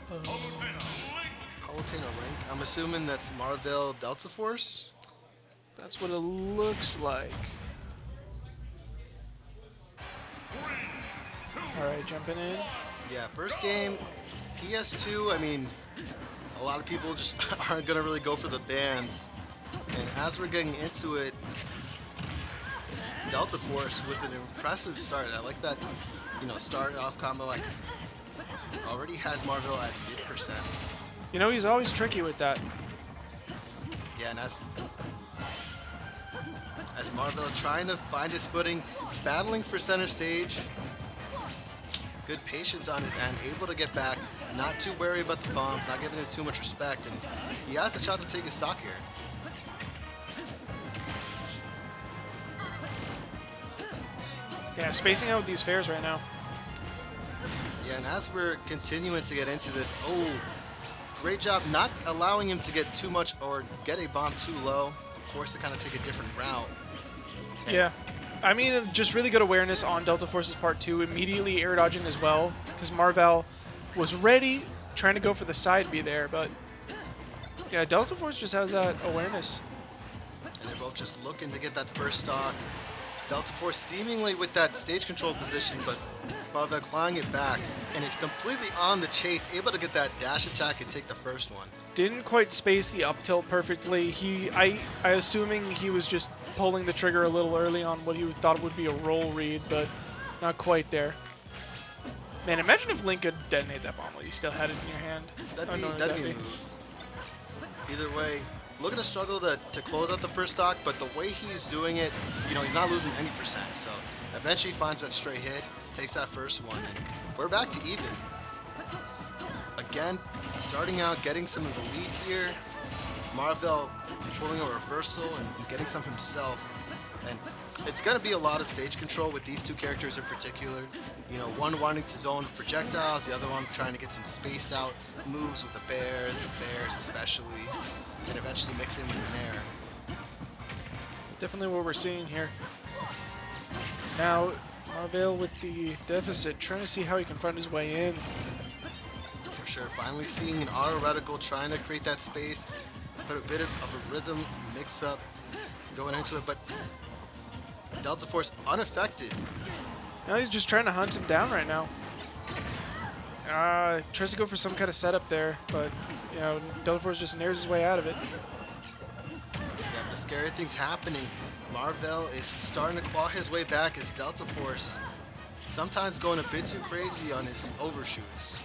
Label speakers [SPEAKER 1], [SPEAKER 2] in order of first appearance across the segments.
[SPEAKER 1] Palutena Link. I'm assuming that's Marvale Deltaforce.
[SPEAKER 2] That's what it looks like. Alright, jumping in.
[SPEAKER 1] Yeah, first game, PS2. I mean, a lot of people just aren't gonna really go for the bans. And as we're getting into it, Deltaforce with an impressive start. I like that, start off combo like already has Marvell at mid%.
[SPEAKER 2] You know, he's always tricky with that.
[SPEAKER 1] Yeah, and as Marvell trying to find his footing, battling for center stage. Good patience on his end, able to get back, not too wary about the bombs, not giving it too much respect, and he has a shot to take his stock here.
[SPEAKER 2] Yeah, spacing out with these fares right now.
[SPEAKER 1] Yeah, and as we're continuing to get into this, great job not allowing him to get too much or get a bomb too low, forced to kind of take a different route. And
[SPEAKER 2] yeah. I mean, just really good awareness on Deltaforce's part too. Immediately air dodging as well, because Marvell was ready, trying to go for the side B there, but yeah, Deltaforce just has that awareness.
[SPEAKER 1] And they're both just looking to get that first stock. Deltaforce seemingly with that stage control position, but Marvell clawing it back, and is completely on the chase, able to get that dash attack and take the first one.
[SPEAKER 2] Didn't quite space the up tilt perfectly. I assuming he was just pulling the trigger a little early on what he thought would be a roll read, but not quite there. Man, imagine if Link could detonate that bomb while you still had it in your hand.
[SPEAKER 1] That'd be a move. Either way, looking to struggle to close out the first stock, but the way he's doing it, he's not losing any %. So eventually finds that straight hit, takes that first one, and we're back to even. Again, starting out, getting some of the lead here. Marvell pulling a reversal and getting some himself. And it's going to be a lot of stage control with these two characters in particular. One wanting to zone projectiles, the other one trying to get some spaced out moves with the bears especially, and eventually mix in with the nair.
[SPEAKER 2] Definitely what we're seeing here. Now, Marvell with the deficit, trying to see how he can find his way in.
[SPEAKER 1] For sure, finally seeing an auto reticle, trying to create that space, put a bit of a rhythm mix up going into it, but Deltaforce unaffected.
[SPEAKER 2] Now he's just trying to hunt him down right now. Tries to go for some kind of setup there, but Deltaforce just nairs his way out of it.
[SPEAKER 1] Yeah, the scary thing's happening. Marvell is starting to claw his way back as Deltaforce sometimes going a bit too crazy on his overshoots.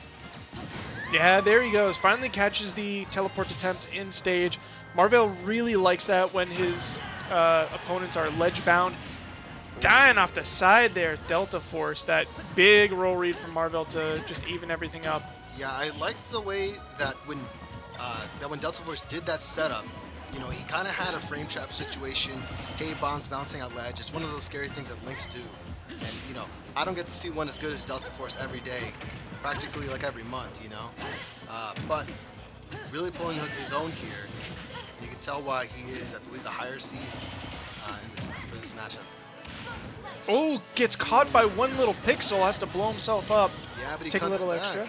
[SPEAKER 2] Yeah, there he goes. Finally catches the teleport attempt in stage. Marvell really likes that when his opponents are ledge bound. Dying off the side there, Deltaforce. That big roll read from Marvell to just even everything up.
[SPEAKER 1] Yeah, I liked the way that when Deltaforce did that setup, he kind of had a frame trap situation. Hey, bombs bouncing out ledge. It's one of those scary things that Links do. And, I don't get to see one as good as Deltaforce every day, practically like every month, but really pulling his own here. You can tell why he is, I believe, the higher seed for this matchup.
[SPEAKER 2] Oh, gets caught by one little pixel, has to blow himself up.
[SPEAKER 1] Yeah, but he
[SPEAKER 2] take a little
[SPEAKER 1] back.
[SPEAKER 2] extra.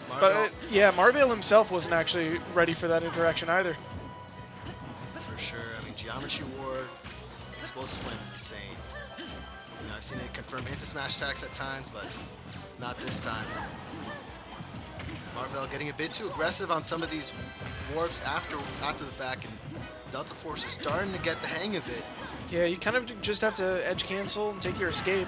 [SPEAKER 1] Marvell,
[SPEAKER 2] But yeah, Marvell himself wasn't actually ready for that interaction either.
[SPEAKER 1] for sure. I mean, Geometry War, Explosive Flame is insane. I've seen it confirm into smash attacks at times, but not this time. Marvell getting a bit too aggressive on some of these warps after the fact, and Deltaforce is starting to get the hang of it.
[SPEAKER 2] Yeah, you kind of just have to edge cancel and take your escape.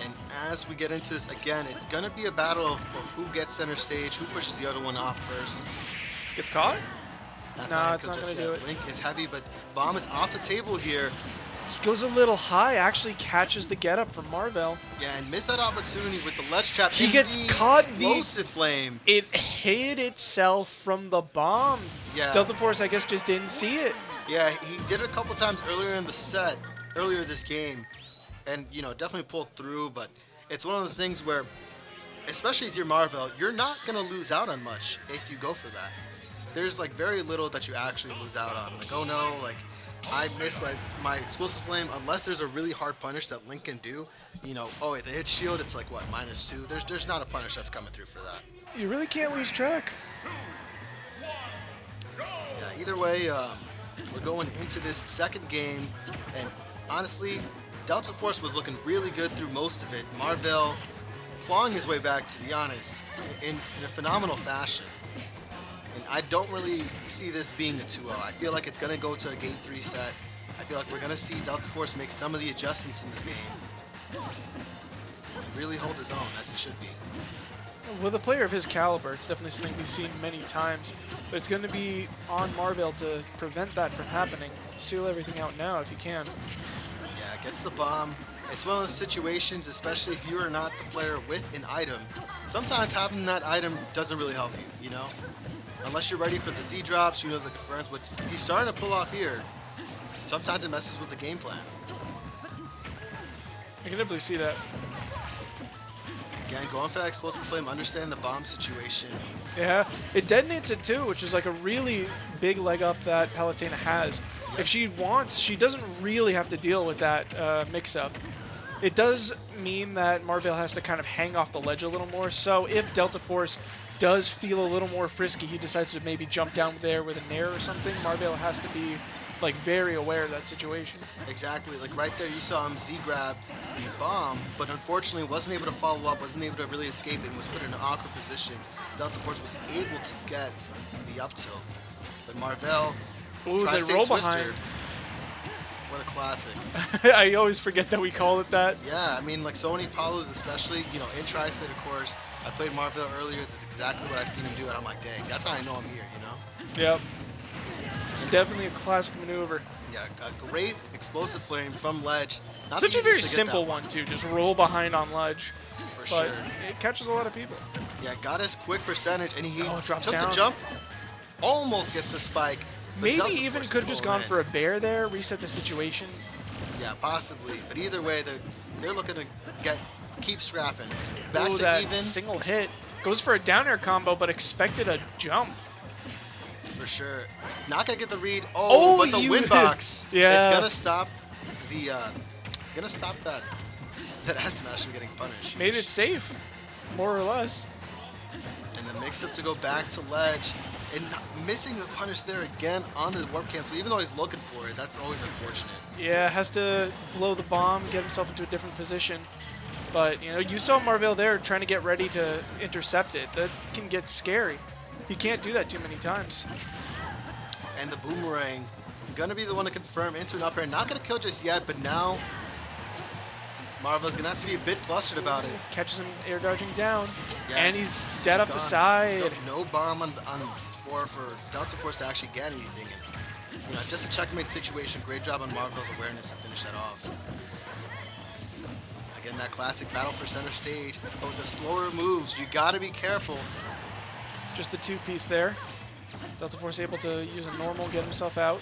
[SPEAKER 1] And as we get into this again, it's going to be a battle of who gets center stage, who pushes the other one off first.
[SPEAKER 2] Gets caught?
[SPEAKER 1] That's
[SPEAKER 2] No, it's not going to do it.
[SPEAKER 1] Link is heavy, but bomb is off the table here.
[SPEAKER 2] He goes a little high, actually catches the get up from Marvell.
[SPEAKER 1] Yeah, and missed that opportunity with the ledge trap.
[SPEAKER 2] He
[SPEAKER 1] and
[SPEAKER 2] gets
[SPEAKER 1] the
[SPEAKER 2] caught.
[SPEAKER 1] Explosive Flame.
[SPEAKER 2] It hid itself from the bomb.
[SPEAKER 1] Yeah.
[SPEAKER 2] Deltaforce, I guess, just didn't see it.
[SPEAKER 1] Yeah, he did it a couple times earlier in the set, earlier this game, and definitely pulled through. But it's one of those things where, especially with your Marvell, you're not gonna lose out on much if you go for that. There's like very little that you actually lose out on. Like, oh no, like I miss my explosive flame unless there's a really hard punish that Link can do. You know, oh, if they hit shield, it's like what, -2. There's not a punish that's coming through for that.
[SPEAKER 2] You really can't lose track.
[SPEAKER 1] Yeah, either way, we're going into this second game, and honestly, Deltaforce was looking really good through most of it. Marvale clawing his way back, to be honest, in a phenomenal fashion. And I don't really see this being a 2-0. I feel like it's going to go to a Game 3 set. I feel like we're going to see Deltaforce make some of the adjustments in this game and really hold his own, as he should be.
[SPEAKER 2] With a player of his caliber, it's definitely something we've seen many times, but it's going to be on Marvale to prevent that from happening. Seal everything out now if you can.
[SPEAKER 1] Yeah, gets the bomb. It's one of those situations, especially if you are not the player with an item. Sometimes having that item doesn't really help you, you know? Unless you're ready for the Z drops, you know, the confirms, what he's starting to pull off here. Sometimes it messes with the game plan.
[SPEAKER 2] I can definitely see that.
[SPEAKER 1] Again, going for that explosive flame, understand the bomb situation.
[SPEAKER 2] Yeah, it detonates it too, which is like a really big leg up that Palutena has. If she wants, she doesn't really have to deal with that mix-up. It does mean that Marvale has to kind of hang off the ledge a little more, so if Deltaforce does feel a little more frisky, he decides to maybe jump down there with a nair or something, Marvale has to be like very aware of that situation.
[SPEAKER 1] Exactly, like right there you saw him Z-grab the bomb, but unfortunately wasn't able to follow up, wasn't able to really escape, and was put in an awkward position. Deltaforce was able to get the up tilt, but Marvale tries
[SPEAKER 2] the roll
[SPEAKER 1] Twister.
[SPEAKER 2] behind.
[SPEAKER 1] What a classic.
[SPEAKER 2] I always forget that we call it that.
[SPEAKER 1] Yeah, I mean, like so many Palos, especially, you know, in Tristate, of course. I played Marvale earlier. That's exactly what I seen him do, and I'm like, dang, that's how I know I'm here, you know?
[SPEAKER 2] Yep. It's definitely a classic maneuver.
[SPEAKER 1] Yeah, a great explosive flame from ledge. Not
[SPEAKER 2] Such
[SPEAKER 1] the
[SPEAKER 2] a very
[SPEAKER 1] easiest to get
[SPEAKER 2] simple
[SPEAKER 1] that
[SPEAKER 2] one, too. Just roll behind on ledge.
[SPEAKER 1] For
[SPEAKER 2] But
[SPEAKER 1] sure.
[SPEAKER 2] it catches a lot of people.
[SPEAKER 1] Yeah, got his quick percentage, and he
[SPEAKER 2] Drops
[SPEAKER 1] took
[SPEAKER 2] down.
[SPEAKER 1] the jump. Almost gets the spike. but
[SPEAKER 2] Maybe
[SPEAKER 1] Deltaforce
[SPEAKER 2] even
[SPEAKER 1] is
[SPEAKER 2] could have just
[SPEAKER 1] pulling
[SPEAKER 2] gone
[SPEAKER 1] in.
[SPEAKER 2] for a bear there, reset the situation.
[SPEAKER 1] Yeah, possibly. But either way, they're looking to keep scrapping. Back
[SPEAKER 2] Ooh,
[SPEAKER 1] to
[SPEAKER 2] that
[SPEAKER 1] even.
[SPEAKER 2] single hit. Goes for a down air combo, but expected a jump.
[SPEAKER 1] For sure. Not gonna get the read.
[SPEAKER 2] Oh,
[SPEAKER 1] But the
[SPEAKER 2] you-
[SPEAKER 1] win box.
[SPEAKER 2] Yeah.
[SPEAKER 1] It's gonna stop the that S smash from getting punished.
[SPEAKER 2] Made it safe, more or less.
[SPEAKER 1] And the mix up to go back to ledge. And missing the punish there again on the warp cancel, even though he's looking for it, that's always unfortunate.
[SPEAKER 2] Yeah, has to blow the bomb, get himself into a different position. But, you know, you saw Marvale there trying to get ready to intercept it. That can get scary. He can't do that too many times.
[SPEAKER 1] And the boomerang, gonna be the one to confirm into an up air. Not gonna kill just yet, but now Marvel's gonna have to be a bit flustered about it.
[SPEAKER 2] Catches him air dodging down,
[SPEAKER 1] Yeah,
[SPEAKER 2] and he's dead up the
[SPEAKER 1] gone.
[SPEAKER 2] side.
[SPEAKER 1] No bomb on floor for Deltaforce to actually get anything. And, you know, just a checkmate situation. Great job on Marvel's awareness to finish that off. Again, that classic battle for center stage. But with the slower moves, you gotta be careful.
[SPEAKER 2] Just the two-piece there. Deltaforce able to use a normal, get himself out.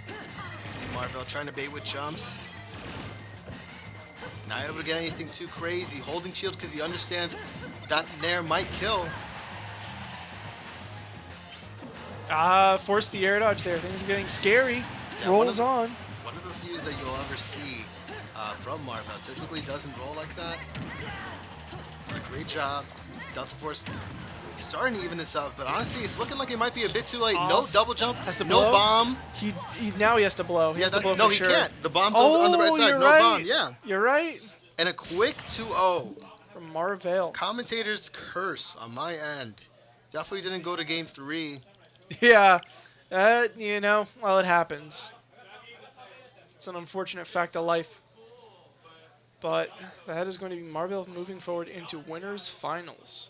[SPEAKER 1] You see Marvell trying to bait with jumps. Not able to get anything too crazy. Holding shield because he understands that Nair might kill.
[SPEAKER 2] Forced the air dodge there. Things are getting scary.
[SPEAKER 1] Yeah,
[SPEAKER 2] Rolls on.
[SPEAKER 1] One of the few that you'll ever see from Marvell. Typically doesn't roll like that. Great job. Deltaforce starting to even this up, but honestly, it's looking like it might be a bit too late. No
[SPEAKER 2] Off.
[SPEAKER 1] double jump,
[SPEAKER 2] Has to
[SPEAKER 1] no
[SPEAKER 2] blow.
[SPEAKER 1] bomb.
[SPEAKER 2] Now he has to blow. He has to blow
[SPEAKER 1] no,
[SPEAKER 2] for
[SPEAKER 1] he
[SPEAKER 2] sure.
[SPEAKER 1] can't. The bomb's on the right side.
[SPEAKER 2] You're
[SPEAKER 1] No
[SPEAKER 2] right.
[SPEAKER 1] bomb. Yeah,
[SPEAKER 2] You're right.
[SPEAKER 1] and a quick 2-0.
[SPEAKER 2] From Marvale.
[SPEAKER 1] Commentator's curse on my end. Definitely didn't go to game 3.
[SPEAKER 2] Yeah. You know, well, it happens. It's an unfortunate fact of life. But that is going to be Marvale moving forward into winners finals.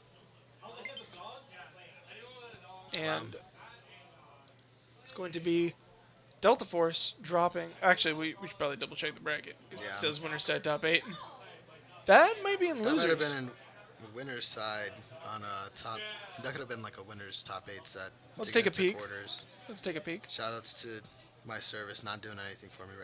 [SPEAKER 2] And it's going to be Deltaforce dropping. Actually, we should probably double check the bracket because
[SPEAKER 1] Yeah.
[SPEAKER 2] it says winner set top 8. That might be in
[SPEAKER 1] That might have
[SPEAKER 2] losers.
[SPEAKER 1] been in the winner's side on a top. That could have been like a winner's top 8 set.
[SPEAKER 2] Let's
[SPEAKER 1] to
[SPEAKER 2] take
[SPEAKER 1] get
[SPEAKER 2] a
[SPEAKER 1] into
[SPEAKER 2] peek.
[SPEAKER 1] Quarters.
[SPEAKER 2] Let's take a peek.
[SPEAKER 1] Shoutouts to my service not doing anything for me right